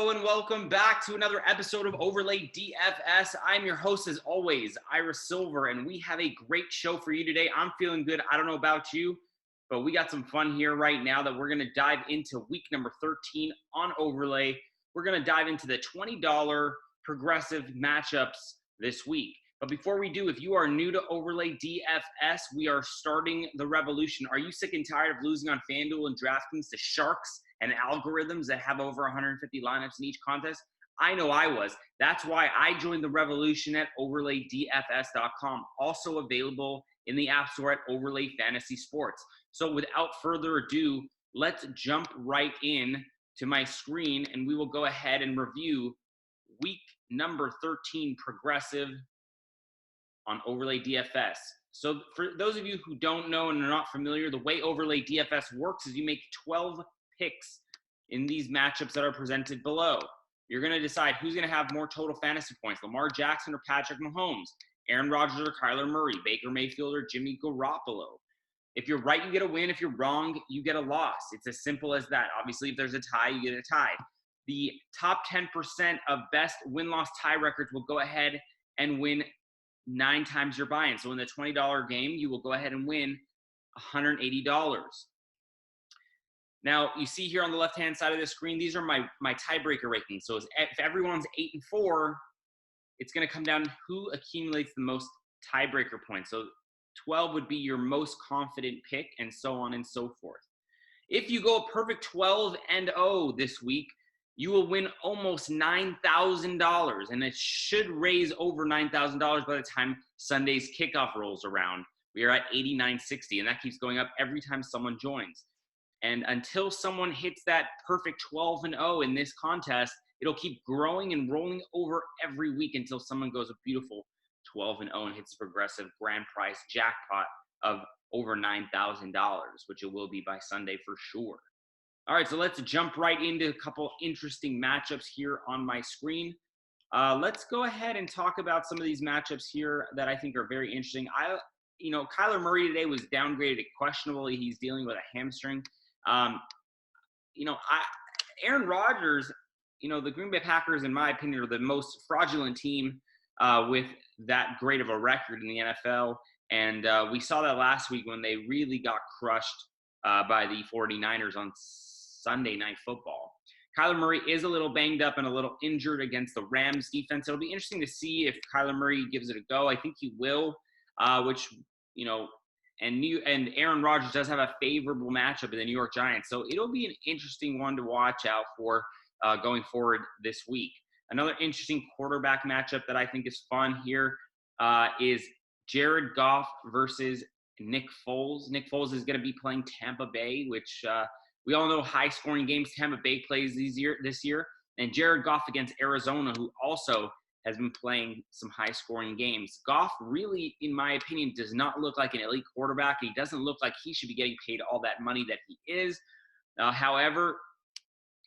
Hello and welcome back to another episode of Overlay DFS. I'm your host as always, Ira Silver, and we have a great show for you today. I'm feeling good. I don't know about you, but we got some fun here right now that we're going to dive into week number 13 on Overlay. We're going to dive into the $20 progressive matchups this week. But before we do, if you are new to Overlay DFS, we are starting the revolution. Are you sick and tired of losing on FanDuel and DraftKings to sharks and algorithms that have over 150 lineups in each contest? I know I was. That's why I joined the revolution at overlaydfs.com, also available in the App Store at Overlay Fantasy Sports. So without further ado, let's jump right in to my screen and we will go ahead and review week number 13 progressive on Overlay DFS. So for those of you who don't know and are not familiar, the way Overlay DFS works is you make 12 picks in these matchups that are presented below. You're going to decide who's going to have more total fantasy points, Lamar Jackson or Patrick Mahomes, Aaron Rodgers or Kyler Murray, Baker Mayfield or Jimmy Garoppolo. If you're right, you get a win. If you're wrong, you get a loss. It's as simple as that. Obviously, if there's a tie, you get a tie. The top 10% of best win-loss tie records will go ahead and win 9 times your buy-in. So in the $20 game, you will go ahead and win $180. Now, you see here on the left-hand side of the screen, these are my tiebreaker rankings. So if everyone's 8-4, it's going to come down to who accumulates the most tiebreaker points. So 12 would be your most confident pick, and so on and so forth. If you go a perfect 12-0 this week, you will win almost $9,000, and it should raise over $9,000 by the time Sunday's kickoff rolls around. We are at $8,960, and that keeps going up every time someone joins. And until someone hits that perfect 12-0 in this contest, it'll keep growing and rolling over every week until someone goes a beautiful 12-0 and hits a progressive grand prize jackpot of over $9,000, which it will be by Sunday for sure. All right, so let's jump right into a couple interesting matchups here on my screen. Let's go ahead and talk about some of these matchups here that I think are very interesting. Kyler Murray today was downgraded to questionable. He's dealing with a hamstring. Aaron Rodgers, the Green Bay Packers, in my opinion, are the most fraudulent team with that great of a record in the NFL. And we saw that last week when they really got crushed by the 49ers on Sunday Night Football. Kyler Murray is a little banged up and a little injured against the Rams defense. It'll be interesting to see if Kyler Murray gives it a go. I think he will, and Aaron Rodgers does have a favorable matchup in the New York Giants. So it'll be an interesting one to watch out for going forward this week. Another interesting quarterback matchup that I think is fun here is Jared Goff versus Nick Foles. Nick Foles is going to be playing Tampa Bay, which we all know high-scoring games Tampa Bay plays this year. And Jared Goff against Arizona, who also has been playing some high-scoring games. Goff really, in my opinion, does not look like an elite quarterback. He doesn't look like he should be getting paid all that money that he is. However,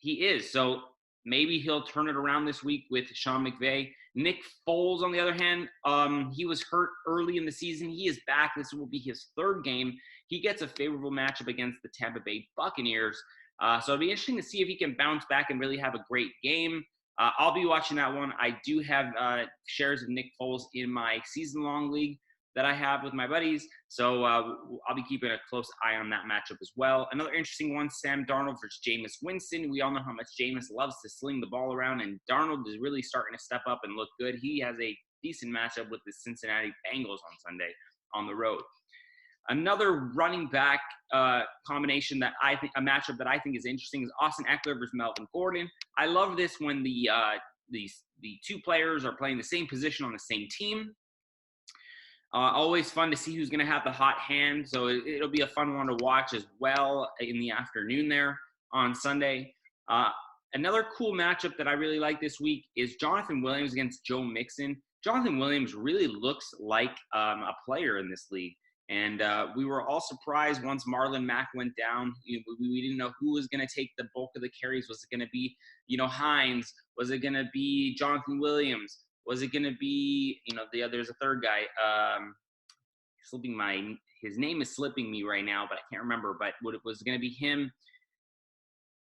he is. So maybe he'll turn it around this week with Sean McVay. Nick Foles, on the other hand, he was hurt early in the season. He is back. This will be his 3rd game. He gets a favorable matchup against the Tampa Bay Buccaneers. So it'll be interesting to see if he can bounce back and really have a great game. I'll be watching that one. I do have shares of Nick Foles in my season-long league that I have with my buddies. So I'll be keeping a close eye on that matchup as well. Another interesting one, Sam Darnold versus Jameis Winston. We all know how much Jameis loves to sling the ball around, and Darnold is really starting to step up and look good. He has a decent matchup with the Cincinnati Bengals on Sunday on the road. Another running back combination that I think, a matchup that I think is interesting, is Austin Eckler versus Melvin Gordon. I love this when the 2 players are playing the same position on the same team. Always fun to see who's going to have the hot hand. So it'll be a fun one to watch as well in the afternoon there on Sunday. Another cool matchup that I really like this week is Jonathan Williams against Joe Mixon. Jonathan Williams really looks like a player in this league. And we were all surprised once Marlon Mack went down. We didn't know who was going to take the bulk of the carries. Was it going to be, Hines? Was it going to be Jonathan Williams? Was it going to be, there's a third guy. His name is slipping me right now, but I can't remember. But was it going to be him?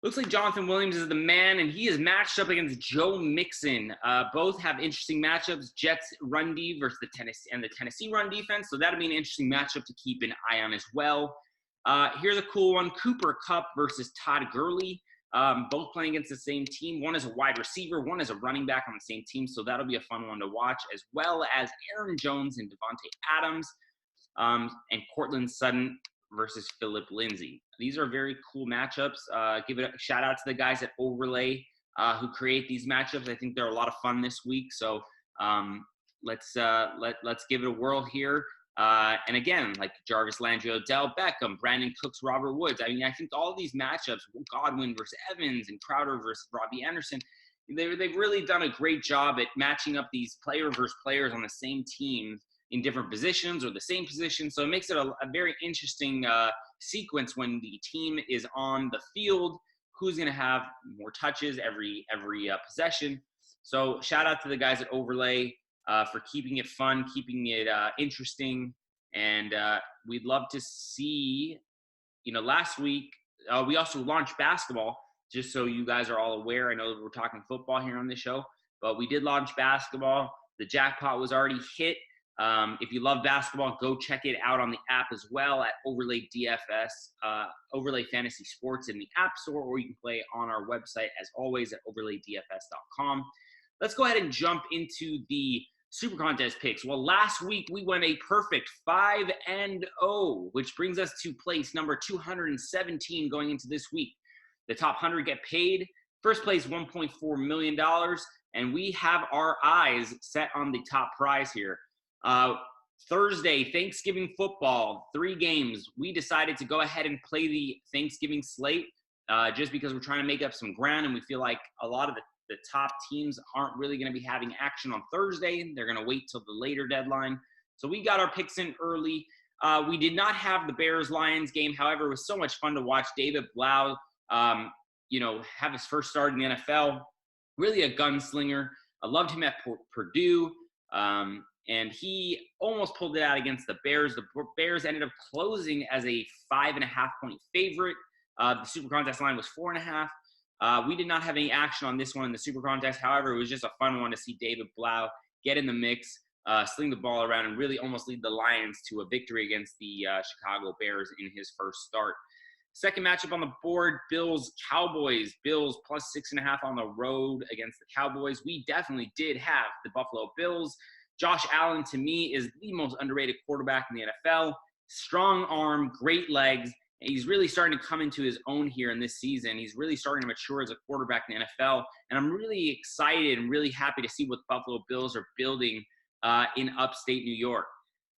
Looks like Jonathan Williams is the man, and he is matched up against Joe Mixon. Both have interesting matchups. Jets run D versus the Tennessee run defense, so that'll be an interesting matchup to keep an eye on as well. Here's a cool one: Cooper Kupp versus Todd Gurley. Both playing against the same team. One is a wide receiver, one is a running back on the same team, so that'll be a fun one to watch, as well as Aaron Jones and Devontae Adams, and Cortland Sutton versus Philip Lindsay. These are very cool matchups. Give it a shout out to the guys at Overlay who create these matchups. I think they're a lot of fun this week. So let's give it a whirl here. And again, like Jarvis Landry, Odell Beckham, Brandon Cooks, Robert Woods. I mean, I think all of these matchups, Godwin versus Evans and Crowder versus Robbie Anderson, they've really done a great job at matching up these player versus players on the same team in different positions or the same position. So it makes it a very interesting sequence when the team is on the field, who's going to have more touches every possession. So shout out to the guys at Overlay for keeping it fun, keeping it interesting. And we'd love to see, last week, we also launched basketball, just so you guys are all aware. I know that we're talking football here on this show, but we did launch basketball. The jackpot was already hit. If you love basketball, go check it out on the app as well at Overlay DFS, Overlay Fantasy Sports in the App Store, or you can play on our website as always at overlaydfs.com. Let's go ahead and jump into the Super Contest picks. Well, last week we went a perfect 5-0, which brings us to place number 217 going into this week. The top 100 get paid. First place, $1.4 million, and we have our eyes set on the top prize here. Thursday, Thanksgiving football, 3 games. We decided to go ahead and play the Thanksgiving slate just because we're trying to make up some ground, and we feel like a lot of the top teams aren't really going to be having action on Thursday. They're going to wait till the later deadline. So we got our picks in early. We did not have the Bears-Lions game. However, it was so much fun to watch David Blau, have his first start in the NFL. Really a gunslinger. I loved him at Purdue. And he almost pulled it out against the Bears. The Bears ended up closing as a 5.5-point favorite. The Super Contest line was 4.5. We did not have any action on this one in the Super Contest. However, it was just a fun one to see David Blau get in the mix, sling the ball around, and really almost lead the Lions to a victory against the Chicago Bears in his first start. Second matchup on the board, Bills-Cowboys. Bills plus 6.5 on the road against the Cowboys. We definitely did have the Buffalo Bills. Josh Allen, to me, is the most underrated quarterback in the NFL. Strong arm, great legs. And he's really starting to come into his own here in this season. He's really starting to mature as a quarterback in the NFL. And I'm really excited and really happy to see what the Buffalo Bills are building in upstate New York.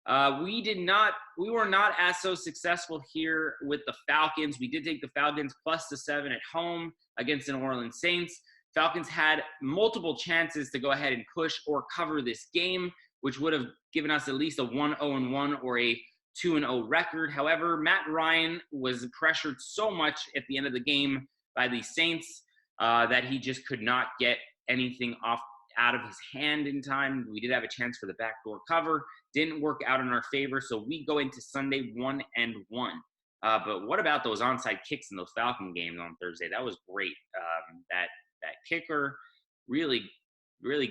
We were not as so successful here with the Falcons. We did take the Falcons plus the 7 at home against the New Orleans Saints. Falcons had multiple chances to go ahead and push or cover this game, which would have given us at least a 1-0-1 or a 2-0 record. However, Matt Ryan was pressured so much at the end of the game by the Saints that he just could not get anything out of his hand in time. We did have a chance for the backdoor cover. Didn't work out in our favor, so we go into Sunday 1-1. But what about those onside kicks in those Falcon games on Thursday? That was great. That kicker really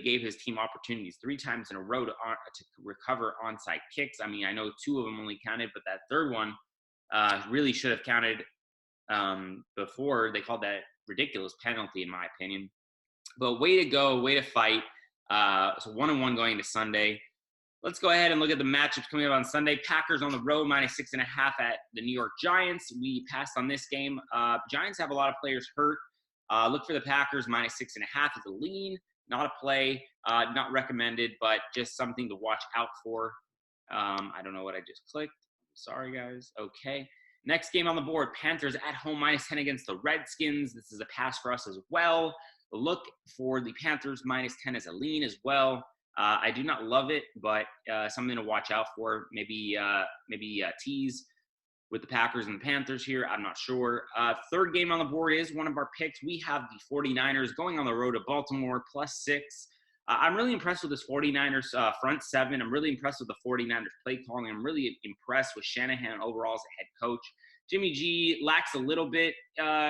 gave his team opportunities 3 times in a row to recover onside kicks. I mean, I know 2 of them only counted, but that third one really should have counted before. They called that ridiculous penalty, in my opinion. But way to go, way to fight. So 1-1 going into Sunday. Let's go ahead and look at the matchups coming up on Sunday. Packers on the road, minus 6.5 at the New York Giants. We passed on this game. Giants have a lot of players hurt. Look for the Packers, minus 6.5 is a lean, not a play, not recommended, but just something to watch out for. I don't know what I just clicked. Sorry, guys. Okay. Next game on the board, Panthers at home, minus 10 against the Redskins. This is a pass for us as well. Look for the Panthers, minus 10 as a lean as well. I do not love it, but something to watch out for. Maybe tease with the Packers and the Panthers here. I'm not sure. Third game on the board is one of our picks. We have the 49ers going on the road to Baltimore, plus 6. I'm really impressed with this 49ers front 7. I'm really impressed with the 49ers play calling. I'm really impressed with Shanahan overall as a head coach. Jimmy G lacks a little bit.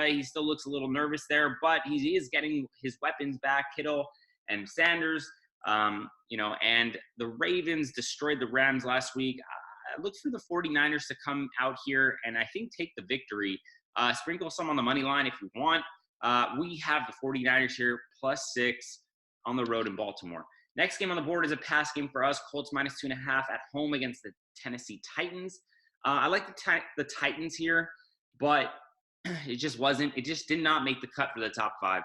He still looks a little nervous there, but he is getting his weapons back, Kittle and Sanders. And the Ravens destroyed the Rams last week. I look for the 49ers to come out here and I think take the victory. Sprinkle some on the money line if you want. We have the 49ers here, +6 on the road in Baltimore. Next game on the board is a pass game for us. Colts -2.5 at home against the Tennessee Titans. I like the Titans here, but it just did not make the cut for the top 5.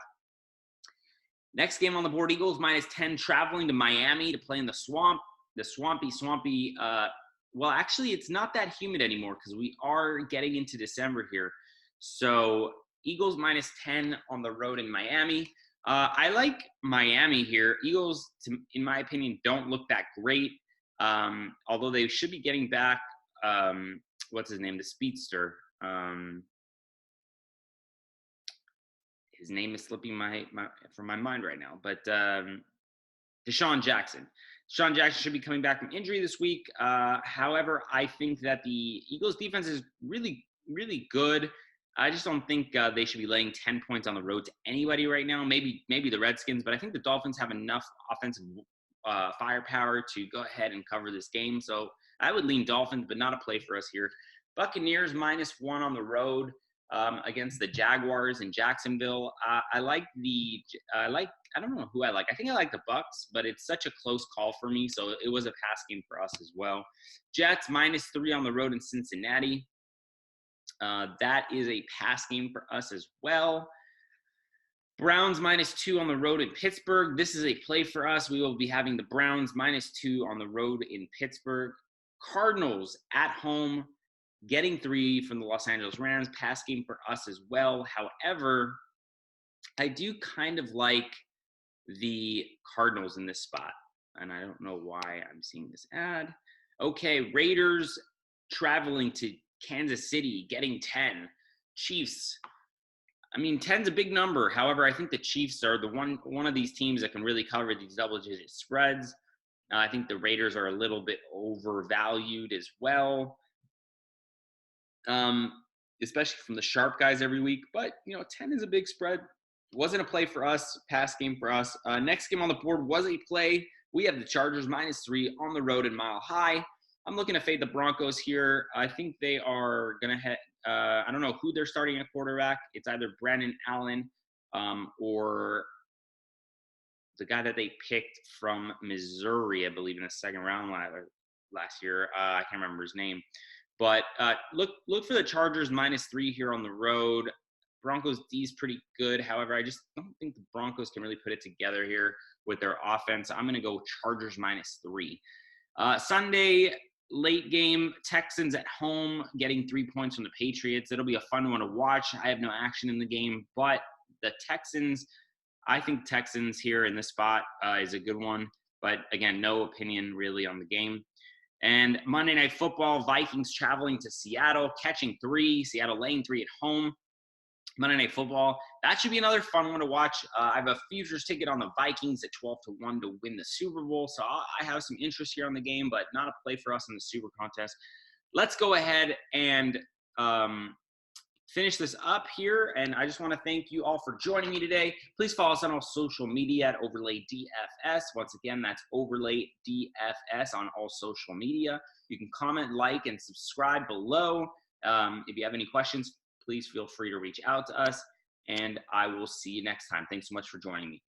Next game on the board, Eagles -10 traveling to Miami to play in the swamp. The swampy, well, actually, it's not that humid anymore because we are getting into December here. So Eagles -10 on the road in Miami. I like Miami here. Eagles, in my opinion, don't look that great, although they should be getting back, what's his name, the speedster. His name is slipping from my mind right now, but Deshaun Jackson. Deshaun Jackson should be coming back from injury this week. However, I think that the Eagles defense is really, really good. I just don't think they should be laying 10 points on the road to anybody right now. Maybe the Redskins, but I think the Dolphins have enough offensive firepower to go ahead and cover this game. So I would lean Dolphins, but not a play for us here. Buccaneers -1 on the road against the Jaguars in Jacksonville. I don't know who I like. I think I like the Bucs, but it's such a close call for me. So it was a pass game for us as well. Jets -3 on the road in Cincinnati. That is a pass game for us as well. Browns -2 on the road in Pittsburgh. This is a play for us. We will be having the Browns -2 on the road in Pittsburgh. Cardinals at home, getting 3 from the Los Angeles Rams. Pass game for us as well. However, I do kind of like the Cardinals in this spot, and I don't know why I'm seeing this ad. Okay, Raiders traveling to Kansas City, getting 10. Chiefs. I mean, 10's a big number. However, I think the Chiefs are the one of these teams that can really cover these double-digit spreads. I think the Raiders are a little bit overvalued as well, especially from the sharp guys every week. But, 10 is a big spread. Wasn't a play for us, pass game for us. Next game on the board was a play. We have the Chargers -3 on the road in Mile High. I'm looking to fade the Broncos here. I think they are going to I don't know who they're starting at quarterback. It's either Brandon Allen or the guy that they picked from Missouri, I believe, in the second round last year. I can't remember his name. But look for the Chargers -3 here on the road. Broncos D is pretty good. However, I just don't think the Broncos can really put it together here with their offense. I'm going to go Chargers -3. Sunday, late game, Texans at home, getting 3 points from the Patriots. It'll be a fun one to watch. I have no action in the game, but the Texans, I think Texans here in this spot is a good one. But again, no opinion really on the game. And Monday Night Football, Vikings traveling to Seattle, catching 3. Seattle laying 3 at home. Monday Night Football, that should be another fun one to watch. I have a futures ticket on the Vikings at 12-1 to win the Super Bowl. So I have some interest here on the game, but not a play for us in the Super Contest. Let's go ahead and finish this up here. And I just want to thank you all for joining me today. Please follow us on all social media at Overlay DFS. Once again, that's Overlay DFS on all social media. You can comment, like, and subscribe below. If you have any questions, please feel free to reach out to us, and I will see you next time. Thanks so much for joining me.